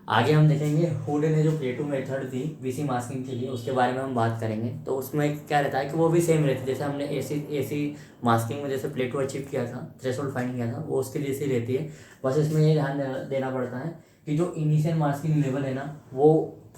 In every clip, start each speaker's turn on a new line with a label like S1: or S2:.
S1: आगे हम देखेंगे हुड ने जो प्लेटो मेथड दी वीसी मास्किंग के लिए उसके बारे में हम बात करेंगे। तो उसमें क्या रहता है कि वो भी सेम रहती है, जैसे हमने एसी मास्किंग में जैसे प्लेटो अचीव किया था, थ्रेशोल्ड फाइंड किया था, वो उसके जैसी रहती है। बस इसमें ये ध्यान देना पड़ता है कि जो इनिशियल मास्किंग लेवल है ना वो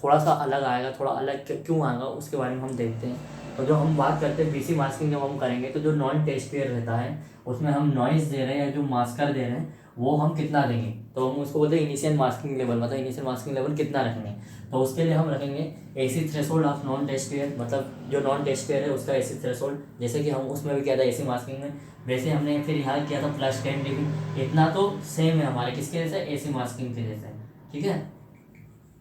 S1: थोड़ा सा अलग आएगा। थोड़ा अलग क्यों आएगा उसके बारे में हम देखते हैं। तो जो हम बात करते हैं वीसी मास्किंग जब हम करेंगे तो जो नॉन टेस्ट पेयर रहता है उसमें हम नॉइस दे रहे हैं या जो मास्कर दे रहे हैं वो हम कितना देंगे, तो हम उसको बोलते हैं इनिशियल मास्किंग लेवल, मतलब इनिशियल मास्किंग लेवल कितना रखेंगे। तो उसके लिए हम रखेंगे AC threshold of non test pair, मतलब जो नॉन टेस्ट पेयर है उसका एसी थ्रेशोल्ड, जैसे कि हम उसमें भी किया था एसी मास्किंग में, वैसे हमने फिर यहाँ किया था +10 dB। इतना तो सेम है हमारे किसके जैसे, एसी मास्किंग के जैसे, ठीक है।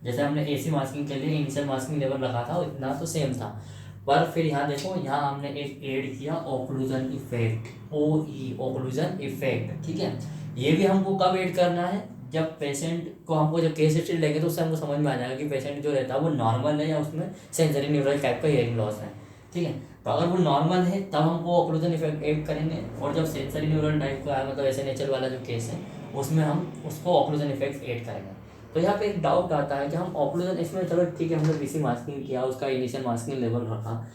S1: जैसे हमने एसी मास्किंग के लिए इनिशियल मास्किंग लेवल रखा था इतना तो सेम था। पर फिर यहाँ देखो, यहाँ हमने एक ऐड किया occlusion effect, OE occlusion effect, ठीक है। ये भी हमको कब ऐड करना है, जब पेशेंट को हमको जब केस हिस्ट्री लेंगे तो उससे हमको समझ में आ जाएगा कि पेशेंट जो रहता है वो नॉर्मल है या उसमें सेंसरी न्यूरल टाइप का हियरिंग लॉस है, ठीक है। तो अगर वो नॉर्मल है तब हमको ऑक्लूजन इफेक्ट ऐड करेंगे, और जब सेंसरी न्यूरल टाइप का है मतलब ऐसे नेचर वाला जो केस है उसमें हम उसको ऑक्लूजन इफेक्ट ऐड करेंगे। तो यहाँ पे एक डाउट आता है कि हम ऑक्लूजन इसमें, चलो ठीक है हमने वीसी मास्किंग किया, उसका इनिशियल मास्किंग लेवल रखा,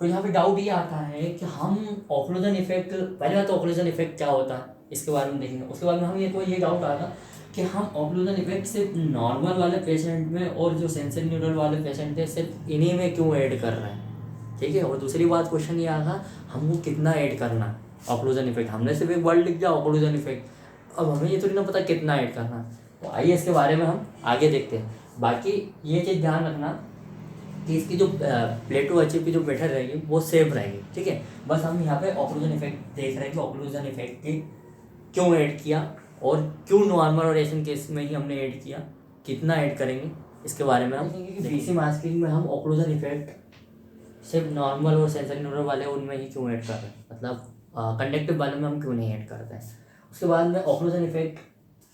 S1: तो यहाँ पे डाउट ये आता है कि हम ऑक्लूजन इफेक्ट, पहले बात तो ऑक्लूजन इफेक्ट क्या होता है इसके बारे में देखेंगे। उसके बाद में हम ये डाउट आता कि हम ऑक्लूजन इफेक्ट सिर्फ नॉर्मल वाले पेशेंट में और जो सेंसरी न्यूरल वाले पेशेंट थे सिर्फ इन्हीं में क्यों ऐड कर रहे हैं, ठीक है। और दूसरी बात क्वेश्चन ये आगा हमको कितना ऐड करना है ऑक्लूजन इफेक्ट, हमने सिर्फ एक वर्ड लिख दिया ऑक्लूजन इफेक्ट, अब हमें ये थोड़ी ना पता कितना ऐड करना है। तो आइए इसके बारे में हम आगे देखते हैं। बाकी ये चीज़ ध्यान रखना कि इसकी जो प्लेटो अचीव की जो मेथड रहेगी वो सेम रहेगी, ठीक है। बस हम यहाँ पे ऑक्लूजन इफेक्ट देख रहे हैं कि ऑक्लूजन इफेक्ट की क्यों ऐड किया और क्यों नॉर्मल और एशियन केस में ही हमने ऐड किया, कितना ऐड करेंगे इसके बारे में हम देखेंगे। वीसी मास्किंग में हम ऑक्लूजन इफेक्ट सिर्फ नॉर्मल और सेंसरी न्यूरल वाले उनमें ही क्यों ऐड कर रहे हैं, मतलब कंडक्टिव वाले में हम क्यों नहीं ऐड करते हैं। उसके बाद में ऑक्लूजन इफेक्ट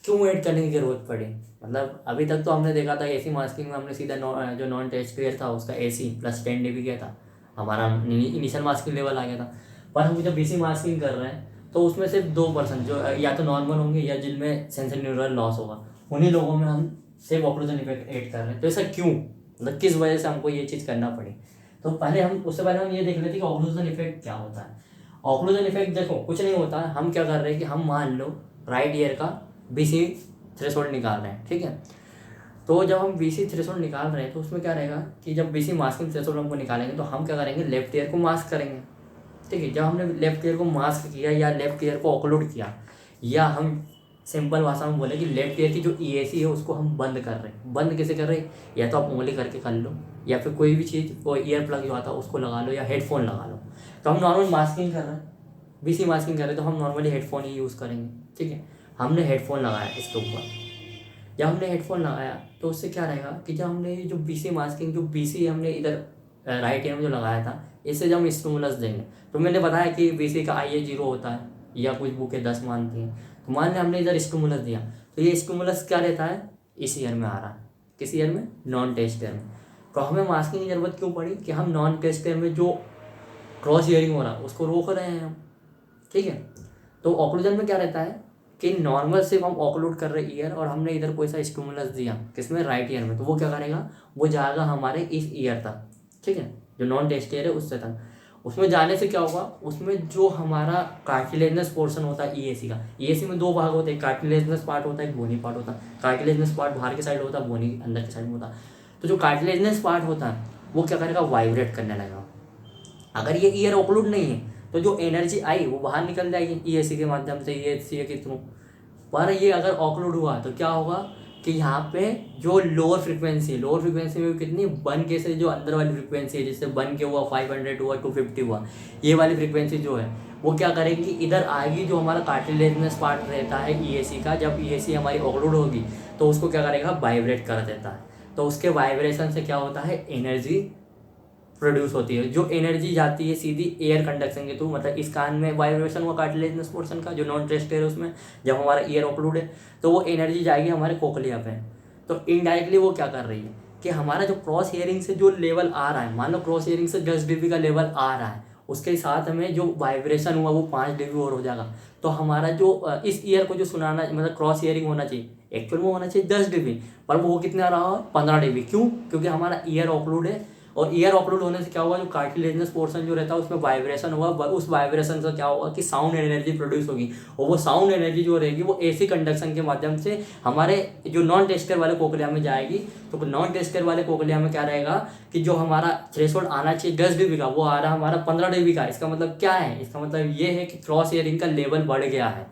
S1: क्यों ऐड करने की ज़रूरत पड़ी, मतलब अभी तक तो हमने देखा था एसी मास्किंग में हमने सीधा जो नॉन टेस्ट पेयर था उसका एसी +10 dB गया था, हमारा इनिशियल मास्किंग लेवल आ गया था। पर हम जब बीसी मास्किंग कर रहे हैं तो उसमें सिर्फ 2% जो या तो नॉर्मल होंगे या जिनमें सेंसरी न्यूरल लॉस होगा उन्हीं लोगों में हम सिर्फ ऑक्लूजन इफेक्ट ऐड कर रहे हैं। तो ऐसा क्यों, मतलब किस वजह से हमको ये चीज़ करना पड़ी। तो पहले हम उससे पहले हम ये देख लेते कि ऑक्लूजन इफेक्ट क्या होता है। ऑक्लूजन इफेक्ट देखो कुछ नहीं होता है, हम क्या कर रहे हैं कि हम मान लो राइट ईयर का बीसी थ्रेशोल्ड निकाल रहे हैं, ठीक है। तो जब हम बीसी थ्रेशोल्ड निकाल रहे हैं तो उसमें क्या रहेगा कि जब बीसी मास्किंग थ्रेशोल्ड हमको निकालेंगे तो हम क्या करेंगे, लेफ्ट ईयर को मास्क करेंगे, ठीक है। जब हमने लेफ्ट ईयर को मास्क किया या लेफ्ट ईयर को ऑक्लूड किया, या हम सिंपल भाषा में बोले कि लेफ्ट ईयर की जो ईएसी है उसको हम बंद कर रहे हैं। बंद कैसे कर रहे हैं, या तो आप उंगली करके कर लो या फिर कोई भी चीज़, कोई ईयर प्लग जो आता है उसको लगा लो या हेडफोन लगा लो। तो हम नॉर्मल मास्किंग कर रहे हैं, बीसी मास्किंग कर रहे हैं तो हम नॉर्मली हेडफोन ही यूज़ करेंगे, ठीक है। हमने हेडफोन लगाया इसके ऊपर, जब हमने हेडफोन लगाया तो उससे क्या रहेगा कि जब हमने जो बीसी मास्किंग, जो बीसी हमने इधर राइट ईयर में जो लगाया था, इससे जब हम स्टिमुलस देंगे, तो मैंने बताया कि बीसी का IA 0 होता है या कुछ बुकें 10 मानती हैं। तो मान लिया हमने इधर स्टिमुलस दिया तो ये स्टिमुलस क्या रहता है, इस ईयर में आ रहा है, किस ईयर में, नॉन टेस्ट ईयर में। तो हमें मास्किंग की ज़रूरत क्यों पड़ी कि हम नॉन टेस्ट ईयर में जो क्रॉस ईयरिंग हो रहा है उसको रोक रहे हैं हम, ठीक है। तो ऑक्लूजन में क्या रहता है कि नॉर्मल सिर्फ हम ऑक्लूड कर रहे ईयर और हमने इधर कोई सा स्टिमुलस दिया किसमें, राइट ईयर में, तो वो क्या करेगा, वो जाएगा हमारे इस ईयर तक, ठीक है, जो नॉन टेस्ट ईयर है उससे तक। उसमें जाने से क्या होगा, उसमें जो हमारा कार्टिलेजनस पोर्शन होता है ईएसी का, ईएसी में 2 भाग होते हैं, कार्टिलेजनस पार्ट होता है, एक बोनी पार्ट होता है। कार्टिलेजनस पार्ट बाहर की साइड होता है, बोनी अंदर की साइड में होता है। तो जो कार्टिलेजनस पार्ट होता है वो क्या करेगा, वाइब्रेट करने लगेगा। अगर ये ईयर ऑक्लूड नहीं है तो जो एनर्जी आई वो बाहर निकल जाएगी ईएसी के माध्यम से, ईएसी के थ्रू। पर ये अगर ऑक्लूड हुआ तो क्या होगा कि यहाँ पे जो लोअर फ्रिक्वेंसी है, लोअर फ्रिक्वेंसी में भी कितनी, 1 के से जो अंदर वाली फ्रिक्वेंसी है, जिससे 1 के हुआ, 500 हुआ, 250 हुआ, ये वाली फ्रिक्वेंसी जो है वो क्या करेगी, इधर आएगी। जो हमारा कार्टिलेजनस पार्ट रहता है ईएसी का, जब ईएसी हमारी ऑक्लूड होगी तो उसको क्या करेगा, वाइब्रेट कर देता है। तो उसके वाइब्रेशन से क्या होता है, एनर्जी प्रोड्यूस होती है। जो एनर्जी जाती है सीधी एयर कंडक्शन के थ्रू, मतलब इस कान में वाइब्रेशन हुआ कार्टिलेजनस पोर्शन का जो नॉन टेस्ट है उसमें, जब हमारा ईयर ऑक्लूड है तो वो एनर्जी जाएगी हमारे कोकलिया पे। तो इनडायरेक्टली वो क्या कर रही है कि हमारा जो क्रॉस हियरिंग से जो लेवल आ रहा है, मान लो क्रॉस हियरिंग से 10 dB का लेवल आ रहा है, उसके साथ में जो वाइब्रेशन हुआ वो 5 dB और हो जाएगा। तो हमारा जो इस ईयर को जो सुनाना, मतलब क्रॉस हियरिंग होना चाहिए, एक्चुअल में होना चाहिए 10 dB, पर वो कितना रहा 15 dB। क्यों? क्योंकि हमारा ईयर ऑक्लूड है, और ईयर ऑक्लूड होने से क्या होगा, जो कार्टिलेजनस पोर्शन जो रहता है उसमें वाइब्रेशन होगा, उस वाइब्रेशन से क्या होगा कि साउंड एनर्जी प्रोड्यूस होगी, और वो साउंड एनर्जी जो रहेगी वो एसी कंडक्शन के माध्यम से हमारे जो नॉन टेस्टर वाले कोकलिया में जाएगी। तो नॉन टेस्टर वाले कोकलिया में क्या रहेगा कि जो हमारा थ्रेशोल्ड आना चाहिए 10 dB का, वो आ रहा हमारा 15 dB का। इसका मतलब क्या है? इसका मतलब ये है कि क्रॉस ईयरिंग का लेवल बढ़ गया है,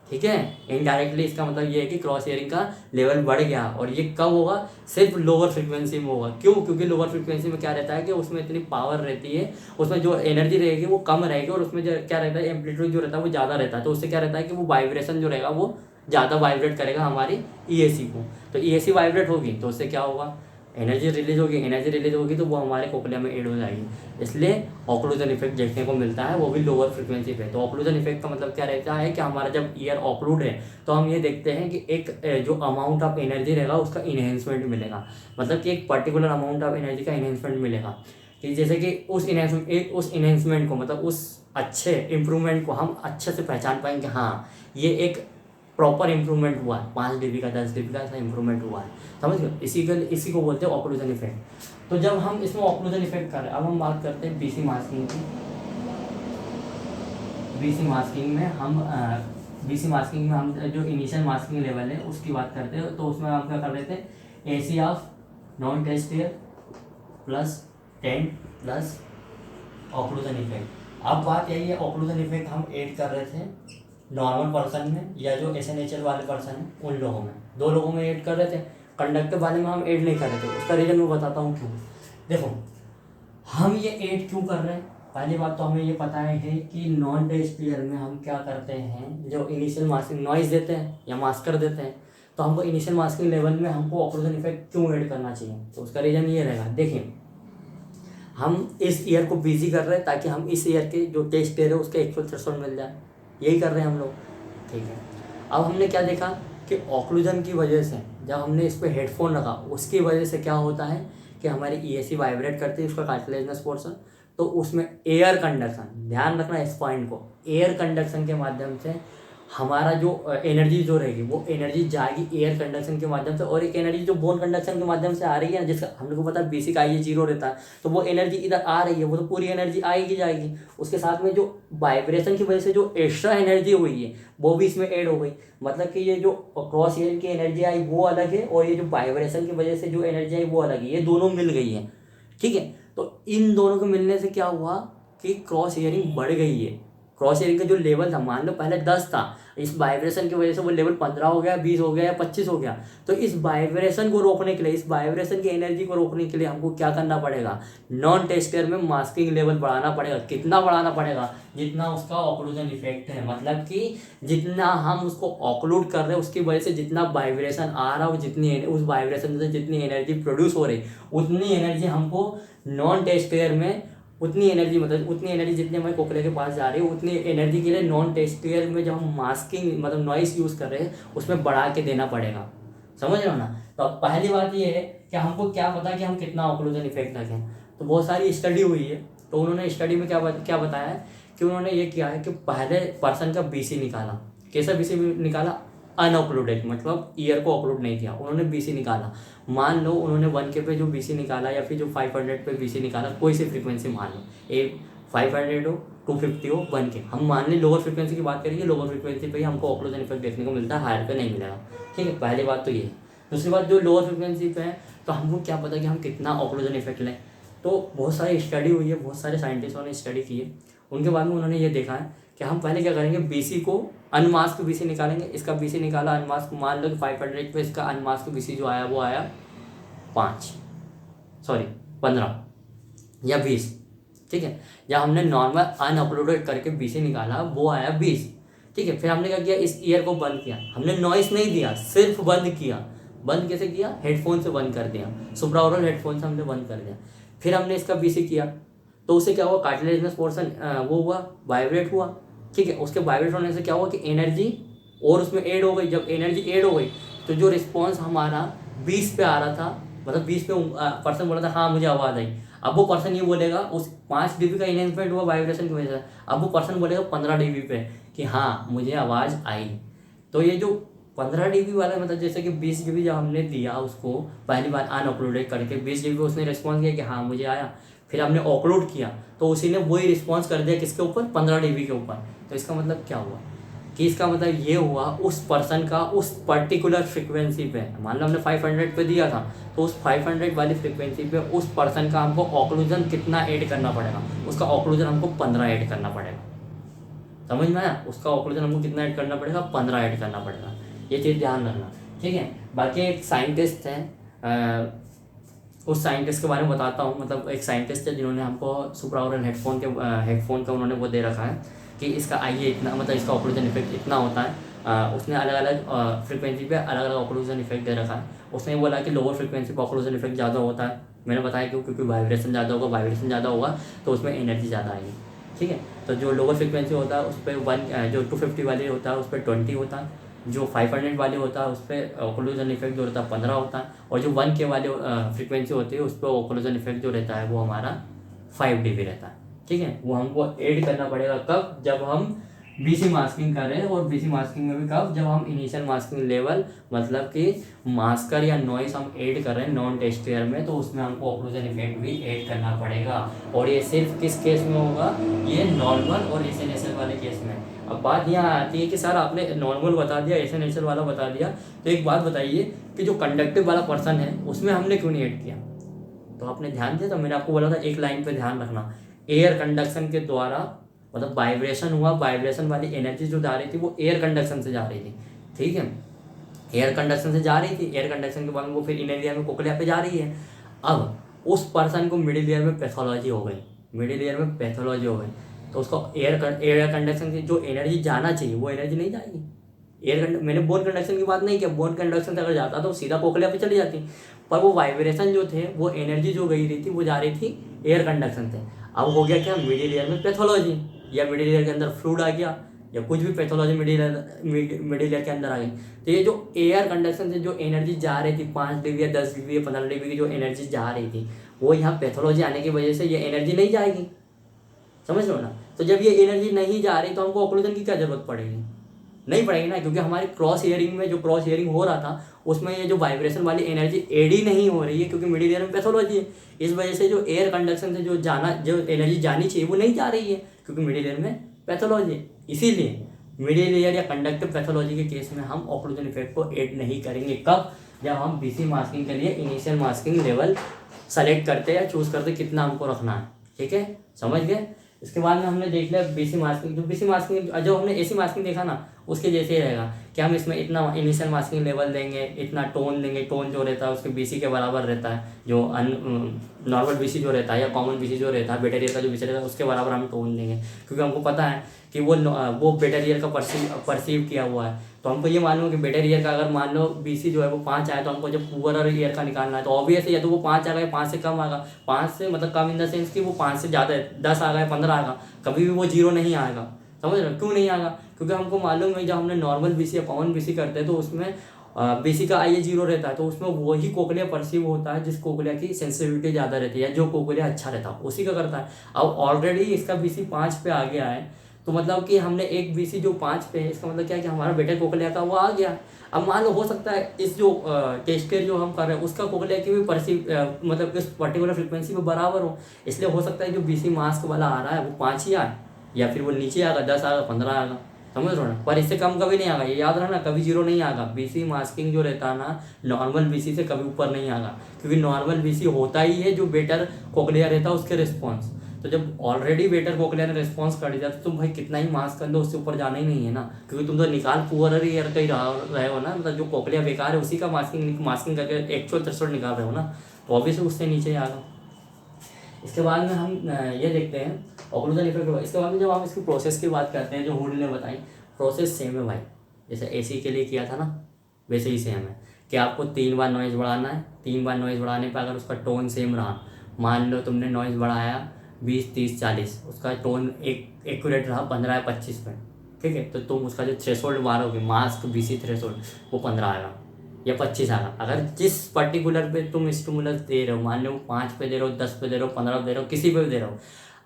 S1: ठीक है। इनडायरेक्टली इसका मतलब ये है कि क्रॉस ईयरिंग का लेवल बढ़ गया, और ये कब होगा? सिर्फ लोअर फ्रीक्वेंसी में होगा। क्यों? क्योंकि लोअर फ्रीक्वेंसी में क्या रहता है कि उसमें इतनी पावर रहती है, उसमें जो एनर्जी रहेगी वो कम रहेगी, और उसमें जो क्या रहता है एम्पलीट्यूड जो रहता है वो ज़्यादा रहता है। तो उससे क्या रहता है कि वो वाइब्रेशन जो रहेगा वो ज़्यादा वाइब्रेट करेगा हमारी ईएसी को। तो ईएसी वाइब्रेट होगी तो उससे क्या होगा? एनर्जी रिलीज होगी। एनर्जी रिलीज होगी तो वो हमारे कोकलिया में ऐड हो जाएगी, इसलिए ऑक्लूजन इफेक्ट देखने को मिलता है, वो भी लोअर फ्रीक्वेंसी पे। तो ऑक्लूजन इफेक्ट का मतलब क्या रहता है कि हमारा जब ईयर ऑक्लूड है तो हम ये देखते हैं कि एक जो अमाउंट ऑफ एनर्जी रहेगा उसका इन्हेंसमेंट मिलेगा, मतलब कि एक पर्टिकुलर अमाउंट ऑफ एनर्जी का इन्हेंसमेंट मिलेगा, कि जैसे कि उस इन्हेंसमेंट को, मतलब उस अच्छे इम्प्रूवमेंट को हम अच्छे से पहचान पाएंगे, हाँ ये एक प्रॉपर इंप्रूवमेंट हुआ है, 5 dB का 10 dB का ऐसा इंप्रूवमेंट हुआ है। समझ गए? इसी को बोलते हैं ऑक्लूजन इफेक्ट। तो जब हम इसमें ऑक्लूजन इफेक्ट कर रहे हैं, अब हम बात करते हैं बीसी मास्किंग की। बीसी मास्किंग में हम जो इनिशियल मास्किंग लेवल है उसकी बात करते हैं। तो उसमें हम क्या कर रहे थे, AC of non test ear plus 10 plus occlusion effect. अब बात यही है, ऑक्लूजन इफेक्ट हम ऐड कर रहे थे नॉर्मल पर्सन में या जो SNHL वाले पर्सन हैं उन लोगों में, 2 लोगों में ऐड कर रहे थे। कंडक्टर वाले में हम ऐड नहीं कर रहे थे। उसका रीज़न मैं बताता हूँ क्यों। देखो, हम ये ऐड क्यों कर रहे हैं। पहली बात तो हमें ये पता है कि नॉन टेस्ट ईयर में हम क्या करते हैं, जो इनिशियल मास्किंग नॉइज देते हैं या मास्कर देते हैं, तो हमको इनिशियल मास्किंग लेवल में हमको ऑक्लूजन इफेक्ट क्यों ऐड करना चाहिए। तो उसका रीज़न ये रहेगा, देखिए हम इस ईयर को बिजी कर रहे हैं ताकि हम इस ईयर के जो टेस्ट ईयर है उसके एक्चुअल थ्रेशोल्ड मिल जाए, यही कर रहे हैं हम लोग, ठीक है। अब हमने क्या देखा कि ऑक्लूजन की वजह से जब हमने इस पर हेडफोन रखा उसकी वजह से क्या होता है कि हमारी ईएसी वाइब्रेट करती है, उसका कार्टिलेजनस पोर्शन, तो उसमें एयर कंडक्शन, ध्यान रखना इस पॉइंट को, एयर कंडक्शन के माध्यम से हमारा जो एनर्जी जो रहेगी वो एनर्जी जाएगी एयर कंडक्शन के माध्यम से, और एक एनर्जी जो बोन कंडक्शन के माध्यम से आ रही है ना, जिसका हम लोग को पता है बेसिक आई 0 रहता है, तो वो एनर्जी इधर आ रही है, वो तो पूरी एनर्जी आएगी जाएगी। उसके साथ में जो वाइब्रेशन की वजह से जो एक्स्ट्रा एनर्जी हुई है वो भी इसमें ऐड हो गई। मतलब कि ये जो क्रॉस एयर की एनर्जी आई वो अलग है, और ये जो वाइब्रेशन की वजह से जो एनर्जी आई वो अलग है, ये दोनों मिल गई है, ठीक है। तो इन दोनों के मिलने से क्या हुआ कि क्रॉस ईयरिंग बढ़ गई है। क्रॉस ईयरिंग का जो लेवल था, मान लो पहले 10 था, इस वाइब्रेशन की वजह से वो लेवल 15 हो गया, 20 हो गया या 25 हो गया। तो इस वाइब्रेशन को रोकने के लिए, इस वाइब्रेशन की एनर्जी को रोकने के लिए हमको क्या करना पड़ेगा, नॉन टेस्टर में मास्किंग लेवल बढ़ाना पड़ेगा। कितना बढ़ाना पड़ेगा? जितना उसका ऑक्लूजन इफेक्ट है, मतलब कि जितना हम उसको ऑक्लूड कर रहे हैं उसकी वजह से जितना वाइब्रेशन आ रहा है, जितनी उस वाइब्रेशन से जितनी एनर्जी प्रोड्यूस हो रही, उतनी एनर्जी हमको नॉन टेस्टर में, उतनी एनर्जी मतलब उतनी एनर्जी जितनी हमारे कोकले के पास जा रही है उतनी एनर्जी के लिए नॉन टेस्टियर में जब हम मास्किंग मतलब नॉइस यूज़ कर रहे हैं उसमें बढ़ा के देना पड़ेगा। समझ रहे हो ना। तो अब पहली बात ये है कि हमको क्या पता कि हम कितना ऑक्लूजन इफेक्ट रखें। तो बहुत सारी स्टडी हुई है, तो उन्होंने स्टडी में क्या बताया है कि उन्होंने ये किया है कि पहले पर्सन का BC निकाला। कैसा BC निकाला? अनऑक्लूडेड, मतलब ईयर को ऑक्लूड नहीं किया, उन्होंने BC निकाला। मान लो उन्होंने 1K पे जो BC निकाला या फिर जो 500 पे BC निकाला, कोई सी फ्रीक्वेंसी मान लो, एक 500 हो, 250 हो, 1K, हम मान लें लोअर फ्रीक्वेंसी की बात करेंगे, लोअर फ्रीक्वेंसी पे ही हमको ऑक्लूजन इफेक्ट देखने को मिलता है, हायर पे नहीं मिलेगा, ठीक है। पहली बात तो ये है। दूसरी बात, जो लोअर फ्रीक्वेंसी पे है तो हमको क्या पता कि हम कितना ऑक्लूजन इफेक्ट लें। तो बहुत सारी स्टडी हुई है, बहुत सारे साइंटिस्टों ने स्टडी की है, उनके बाद में उन्होंने ये देखा है कि हम पहले क्या करेंगे, BC को अनमास्क BC निकालेंगे। इसका BC निकाला अनमास्क, मान लो कि 500 पे इसका अनमास्क BC जो आया वो आया 15 या 20, ठीक है। या हमने नॉर्मल अनअपलोडेड करके BC निकाला, वो आया 20, ठीक है। फिर हमने क्या किया, इस ईयर को बंद किया, हमने नॉइस नहीं दिया, सिर्फ बंद किया। बंद कैसे किया? हेडफोन से बंद कर दिया, सुप्राओरल हेडफोन से हमने बंद कर दिया। फिर हमने इसका BC किया, तो उससे क्या हुआ, कार्टिलेजनस पोर्शन वो हुआ, वाइब्रेट हुआ, ठीक है। उसके वाइब्रेट होने से क्या हुआ कि एनर्जी और उसमें ऐड हो गई। जब एनर्जी ऐड हो गई तो जो रिस्पॉन्स हमारा 20 पे आ रहा था, मतलब 20 पे पर्सन बोला था हाँ मुझे आवाज़ आई, अब वो पर्सन ये बोलेगा, उस 5 dB का इनहेंसमेंट हुआ वाइब्रेशन की वजह से, अब वो पर्सन बोलेगा 15 dB पे कि हाँ मुझे आवाज़ आई। तो ये जो 15 dB वाला मतलब जैसे कि 20 GB जब हमने दिया उसको पहली बार अनअपलोडेड करके 20 GB उसने रिस्पॉन्स किया कि हाँ मुझे आया, फिर हमने अपलोड किया तो उसी ने वही रिस्पॉन्स कर दिया किसके ऊपर, 15 dB के ऊपर। तो इसका मतलब क्या हुआ कि इसका मतलब ये हुआ उस पर्सन का उस पर्टिकुलर फ्रिक्वेंसी पे, मान लो हमने 500 पे दिया था तो उस 500 वाली फ्रिक्वेंसी पे उस पर्सन का हमको ऑक्लूजन कितना ऐड करना पड़ेगा, उसका ऑक्लूजन हमको 15 ऐड करना पड़ेगा। समझ में आया, उसका ऑक्लूजन हमको कितना ऐड करना पड़ेगा, 15 ऐड करना पड़ेगा। ये चीज़ ध्यान रखना, ठीक है। बाकी एक साइंटिस्ट है, उस साइंटिस्ट के बारे में बताता हूँ। मतलब एक साइंटिस्ट है जिन्होंने हमको सुप्राओरल हेडफोन का उन्होंने वो दे रखा है कि इसका आइए इतना, मतलब इसका ऑक्लूजन इफेक्ट इतना होता है। उसने अलग अलग फ्रिक्वेंसी पे अलग अलग ऑक्लूजन इफेक्ट दे रखा है। उसने बोला कि लोअर फ्रिक्वेंसी पे ऑक्लूजन इफेक्ट ज़्यादा होता है, मैंने बताया क्यों, क्योंकि वाइब्रेशन ज़्यादा होगा तो उसमें एनर्जी ज़्यादा आएगी, ठीक है। तो जो लोअर फ्रिक्वेंसी होता है उस पर जो 250 वाली होता है उस पर 20 होता है, जो 500 वाली होता है उस पर ऑक्लूजन इफेक्ट जो रहता है 15 होता है, और जो 1K वाली फ्रिक्वेंसी होती है उस पर ऑक्लूजन इफेक्ट जो रहता है वो हमारा 5 dB रहता है, ठीक है। वो हमको ऐड करना पड़ेगा कब, जब हम बीसी मास्किंग करें, और बीसी मास्किंग में भी कब, जब हम इनिशियल मास्किंग लेवल मतलब कि मास्कर या नॉइस हम ऐड कर रहे हैं नॉन टेस्ट एयर में, तो उसमें हमको ऑक्लूजन इफेक्ट भी ऐड करना पड़ेगा। और ये सिर्फ किस केस में होगा, ये नॉर्मल और एसएनएसएल वाले केस में। अब बात यहाँ आती है कि सर आपने नॉर्मल बता दिया, एसएनएसएल वाला बता दिया, तो एक बात बताइए कि जो कंडक्टिव वाला पर्सन है उसमें हमने क्यों नहीं ऐड किया। तो आपने ध्यान दिया, तो मैंने आपको बोला था एक लाइन पे ध्यान रखना, एयर कंडक्शन के द्वारा मतलब वाइब्रेशन हुआ, वाइब्रेशन वाली एनर्जी जो जा रही थी वो एयर कंडक्शन से जा रही थी, ठीक है। एयर कंडक्शन से जा रही थी, एयर कंडक्शन के बाद में वो फिर इनर ईयर में कोक्लिया पे जा रही है। अब उस पर्सन को मिडिल ईयर में पैथोलॉजी हो गई, मिडिल ईयर में पैथोलॉजी हो गई, तो उसको एयर कंडक्शन की जो एनर्जी जाना चाहिए वो एनर्जी नहीं जाएगी। मैंने बोन कंडक्शन की बात नहीं किया, बोन कंडक्शन से अगर जाता तो सीधा कोक्लिया पे चली जाती, पर वो वाइब्रेशन जो थे वो एनर्जी जो गई रही थी वो जा रही थी एयर कंडक्शन से। अब हो गया क्या, मिडिल ईयर में पैथोलॉजी, या मिडिल ईयर के अंदर फ्लूड आ गया, या कुछ भी पैथोलॉजी मिडिल ईयर के अंदर आ गई। तो ये जो एयर कंडक्शन से जो एनर्जी जा रही थी 5 dB या 10 dB या 15 dB की जो एनर्जी जा रही थी, वो यहाँ पैथोलॉजी आने की वजह से ये एनर्जी नहीं जाएगी, समझ लो ना। तो जब ये एनर्जी नहीं जा रही तो हमको ऑक्लूजन की क्या जरूरत पड़ेगी, नहीं पड़ेगी ना, क्योंकि हमारी क्रॉस ईयरिंग में जो क्रॉस ईयरिंग हो रहा था उसमें ये जो वाइब्रेशन वाली एनर्जी एड ही नहीं हो रही है, क्योंकि मिडिल ईयर में पैथोलॉजी है। इस वजह से जो एयर कंडक्शन से जो एनर्जी जानी चाहिए वो नहीं जा रही है, क्योंकि मिडिल ईयर में पैथोलॉजी है। इसीलिए मिडिल ईयर या कंडक्टिव पैथोलॉजी के केस में हम ऑक्लूजन इफेक्ट को ऐड नहीं करेंगे। कब, जब हम बीसी मास्किंग के लिए इनिशियल मास्किंग लेवल सेलेक्ट करते या चूज करते कितना हमको रखना है, ठीक है, समझ गए। इसके बाद में हमने देख लिया बीसी मास्किंग, जो हमने एसी मास्किंग देखा ना उसके जैसे ही रहेगा कि हम इसमें इतना इनिशियल मास्किंग लेवल देंगे, इतना टोन देंगे, टोन जो रहता है उसके बीसी के बराबर रहता है, जो नॉर्मल बीसी जो रहता है या कॉमन बीसी जो रहता है, बेटर ईयर का जो बीसी रहता है उसके बराबर हम टोन देंगे, क्योंकि हमको पता है कि वो बेटर ईयर का परसीव किया हुआ है। तो हमको ये मालूम है कि बेटर ईयर का अगर मान लो बीसी जो है वो 5 आए, तो हमको जब पुअर ईयर का निकालना है तो ऑब्वियस है या तो वो 5 आ गए, 5 से कम आएगा, 5 से मतलब कम इन द सेंस कि वो 5 से ज़्यादा है, 10 आ गए, 15 आएगा, कभी भी वो 0 नहीं आएगा। समझ रहे हो क्यों नहीं आएगा, क्योंकि हमको मालूम है जब हमने नॉर्मल बीसी या कॉमन बीसी करते हैं तो उसमें बीसी का आईए 0 रहता है, तो उसमें वही कोक्लिया परसीव होता है जिस कोक्लिया की सेंसिटिविटी ज़्यादा रहती है, जो कोक्लिया अच्छा रहता है उसी का करता है। अब ऑलरेडी इसका बीसी 5 पे आ गया है, तो मतलब कि हमने एक बीसी जो 5 पे है, इसका मतलब क्या है कि हमारा बेटर कोक्लिया का वो आ गया। अब मान लो हो सकता है इस जो टेस्टेर जो हम कर रहे हैं उसका कोक्लिया की भी परसीव मतलब इस पर्टिकुलर फ्रिक्वेंसी में बराबर हो, इसलिए हो सकता है जो बीसी मास्क वाला आ रहा है वो 5 ही आए, या फिर वो नीचे आएगा 10 आएगा 15 आएगा, समझ रहे हो ना। पर इससे कम कभी नहीं आएगा, ये याद रखना, कभी 0 नहीं आएगा। बीसी मास्किंग जो रहता है ना नॉर्मल बीसी से कभी ऊपर नहीं आएगा, क्योंकि नॉर्मल बीसी होता ही है जो बेटर कोक्लिया रहता है उसके रिस्पॉन्स। तो जब ऑलरेडी बेटर कोक्लिया ने रिस्पॉन्स कर दिया तो तुम भाई कितना ही मास्क कर लो उससे ऊपर जाना ही नहीं है ना, क्योंकि तुम तो निकाल पुअर ईयर का ही रहे हो ना, मतलब जो कोक्लिया बेकार है उसी का मास्किंग करके एक्चुअल थ्रेशोल्ड निकाल रहे हो ना, तो ऑब्वियसली उससे नीचे ही आएगा। इसके बाद में हम ये देखते हैं ऑक्लूजन इफेक्ट। इसके बाद में जब हम इसकी प्रोसेस की बात करते हैं जो हुड ने बताई, प्रोसेस सेम है भाई, जैसे एसी के लिए किया था ना वैसे ही सेम है कि आपको 3 बार नॉइज़ बढ़ाना है। 3 बार नॉइज़ बढ़ाने पर अगर उसका टोन सेम रहा, मान लो तुमने नॉइज़ बढ़ाया 20, 30, 40, उसका टोन एक्यूरेट रहा 15 या 25 पे, ठीक है, तो तुम उसका जो थ्रेशोल्ड मारोगे मास्क बीसी थ्रेशोल्ड वो 15 आएगा या 25 आएगा। अगर जिस पर्टिकुलर पे तुम स्टिमुलस दे रहे हो, मान लो 5 पे दे रहे हो, 10 पे दे रहे हो, 15 पे दे रहे हो, किसी पे भी दे रहे हो,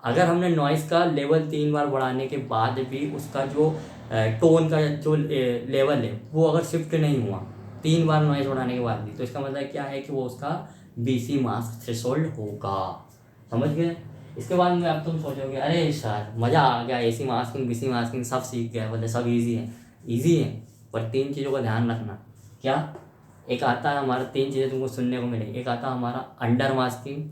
S1: अगर हमने नॉइज़ का लेवल 3 बार बढ़ाने के बाद भी उसका जो टोन का जो लेवल है वो अगर शिफ्ट नहीं हुआ 3 बार नॉइज बढ़ाने के बाद भी, तो इसका मतलब क्या है कि वो उसका बीसी मास्क थ्रेशोल्ड होगा। समझ गए? इसके बाद में अब तुम सोचोगे अरे सर मज़ा आ गया, एसी मास्किंग बीसी मास्किंग सब सीख गया, मतलब सब इजी है। इजी है, पर 3 चीज़ों का ध्यान रखना। क्या? एक आता है हमारा, 3 चीज़ें तुमको सुनने को मिलेगी। एक आता है हमारा अंडर मास्किंग,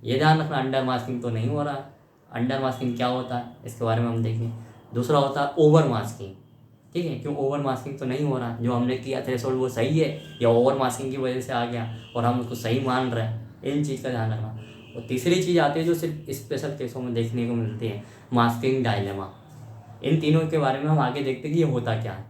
S1: ये ध्यान रखना अंडर मास्किंग तो नहीं हो रहा है। अंडर मास्किंग क्या होता है इसके बारे में हम देखें। दूसरा होता है ओवर मास्किंग, ठीक है, क्यों ओवर मास्किंग तो नहीं हो रहा, जो हमने किया थ्रेशोल्ड वो सही है या ओवर मास्किंग की वजह से आ गया और हम उसको सही मान रहे हैं, इन चीज़ का ध्यान रखना। और तीसरी चीज़ आती है जो सिर्फ स्पेशल केसों में देखने को मिलती है, मास्किंग डायलेमा। इन तीनों के बारे में हम आगे देखते हैं कि ये होता क्या है।